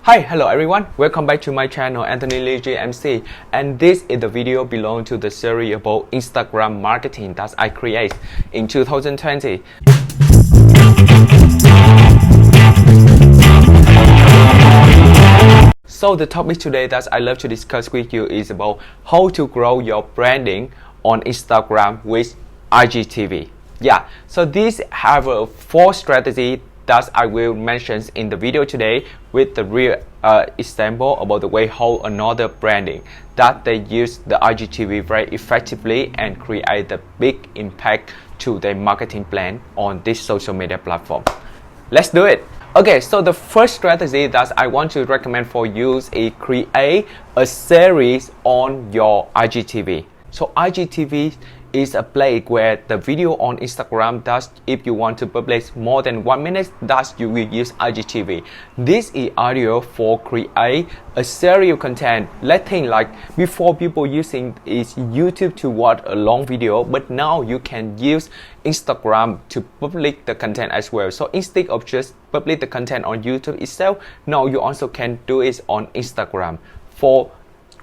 Hi, hello everyone. Welcome back to my channel, Anthony Lee JMC, and this is the video belong to the series about Instagram marketing that I create in 2020. So the topic today that I love to discuss with you is about how to grow your branding on Instagram with IGTV. Yeah, so these have a 4 strategy that I will mention in the video today with the real example about the way how another branding that they use the IGTV very effectively and create a big impact to their marketing plan on this social media platform. Let's do it. Okay, so the first strategy that I want to recommend for you is create a series on your IGTV. So IGTV is a place where the video on Instagram that if you want to publish more than 1 minute that you will use IGTV. This is ideal for create a series of content. Let's think like before people using is YouTube to watch a long video, but now you can use Instagram to publish the content as well. So instead of just publish the content on YouTube itself, now you also can do it on Instagram for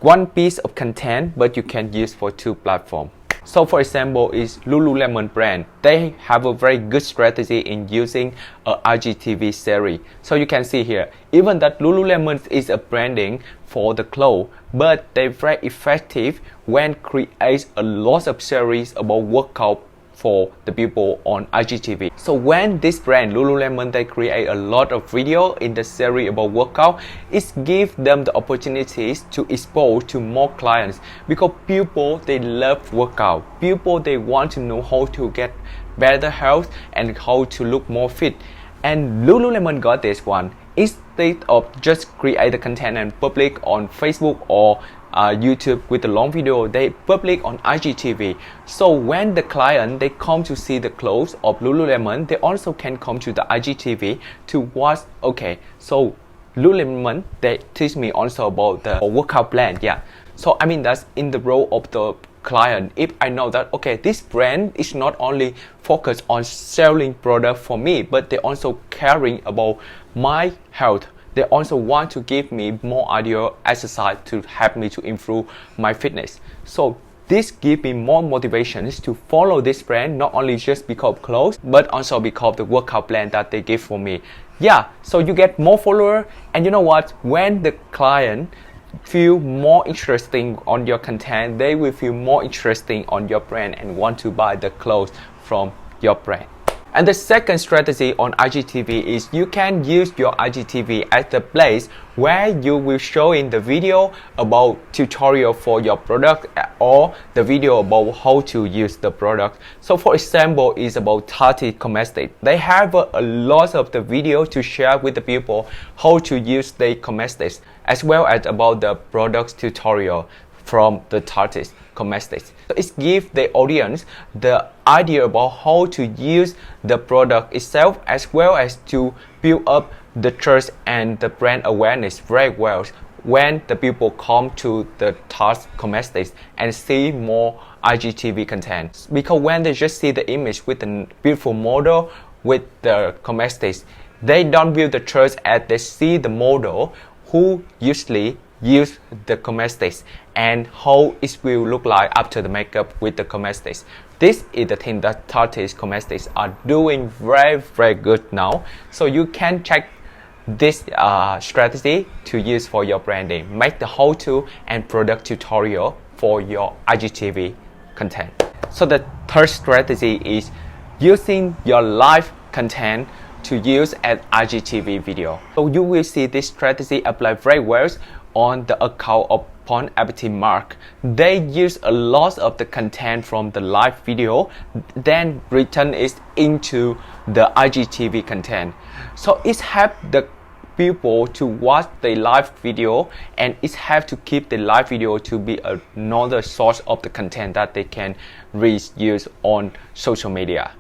one piece of content, but you can use for 2 platforms. So for example is Lululemon brand. They have a very good strategy in using a IGTV series. So you can see here, even that Lululemon is a branding for the clothes, but they're very effective when create a lot of series about workout for the people on IGTV. So when this brand Lululemon they create a lot of video in the series about workout, it gives them the opportunities to expose to more clients because people they love workout. People they want to know how to get better health and how to look more fit. And Lululemon got this one. Instead of just create the content and public on Facebook or YouTube with a long video, they public on IGTV. So when the client they come to see the clothes of Lululemon, they also can come to the IGTV to watch. Okay, so Lululemon they teach me also about the workout plan. Yeah, so I mean that's in the role of the client. If I know that okay, this brand is not only focused on selling product for me, but they also caring about my health. They also want to give me more ideal exercise to help me to improve my fitness. So this gives me more motivations to follow this brand, not only just because of clothes, but also because of the workout plan that they give for me. Yeah, so you get more followers, and you know what? When the client feel more interesting on your content, they will feel more interesting on your brand and want to buy the clothes from your brand. And the second strategy on IGTV is you can use your IGTV as the place where you will show in the video about tutorial for your product or the video about how to use the product. So for example is about Tati Cosmetics. They have a lot of the video to share with the people how to use the cosmetics as well as about the product tutorial from the Tati Cosmetics. So it gives the audience the idea about how to use the product itself as well as to build up the trust and the brand awareness very well when the people come to the Tati Cosmetics and see more IGTV content. Because when they just see the image with the beautiful model with the cosmetics, they don't build the trust as they see the model who usually use the cosmetics and how it will look like after the makeup with the cosmetics. This is the thing that Tati Cosmetics are doing very good now. So you can check this strategy to use for your branding. Make the how-to and product tutorial for your IGTV content. So the third strategy is using your live content to use as IGTV video. So you will see this strategy apply very well on the account of Bon Appetit Mark. They use a lot of the content from the live video, then return it into the IGTV content. So it helps the people to watch the live video, and it has to keep the live video to be another source of the content that they can reuse on social media.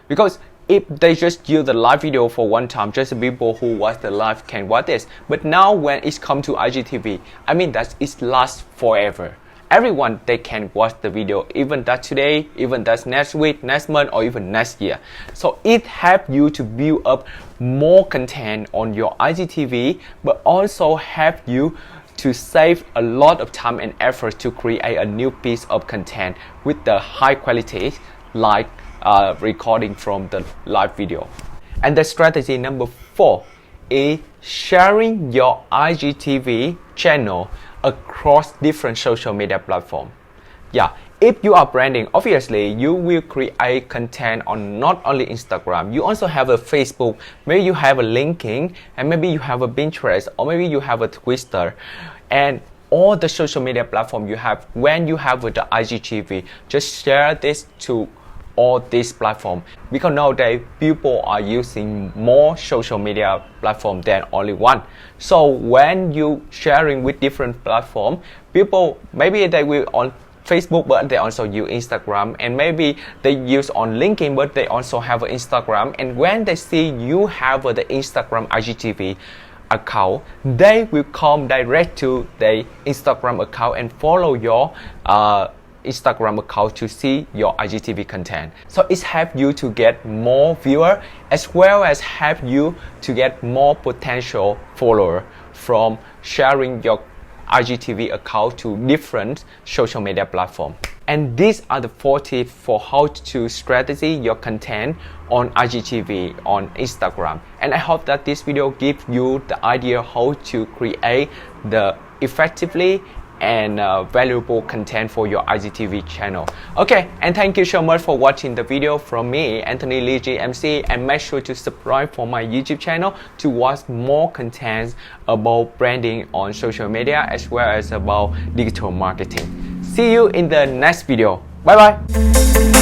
Because if they just use the live video for one time, just the people who watch the live can watch this. But now when it's come to IGTV, I mean that it lasts forever. everyone they can watch the video, even that today, even that next week, next month, or even next year. So it helps you to build up more content on your IGTV, but also help you to save a lot of time and effort to create a new piece of content with the high quality, like recording from the live video. And the strategy number 4 is sharing your IGTV channel across different social media platforms. Yeah, if you are branding, obviously you will create content on not only Instagram, you also have a Facebook, maybe you have a LinkedIn, and maybe you have a Pinterest, or maybe you have a Twitter, and all the social media platform you have. When you have the IGTV, just share this to all these platforms, because nowadays people are using more social media platform than only one. So when you sharing with different platform, people maybe they will on Facebook, but they also use Instagram, and maybe they use on LinkedIn, but they also have an Instagram. And when they see you have the Instagram IGTV account, they will come direct to the Instagram account and follow your Instagram account to see your IGTV content. So it helps you to get more viewer, as well as help you to get more potential follower from sharing your IGTV account to different social media platforms. And these are the 4 tips for how to strategy your content on IGTV on Instagram. And I hope that this video gives you the idea how to create the effectively and valuable content for your IGTV channel. Okay, and thank you so much for watching the video from me, Anthony Lee GMC, and make sure to subscribe for my YouTube channel to watch more content about branding on social media, as well as about digital marketing. See you in the next video. Bye bye.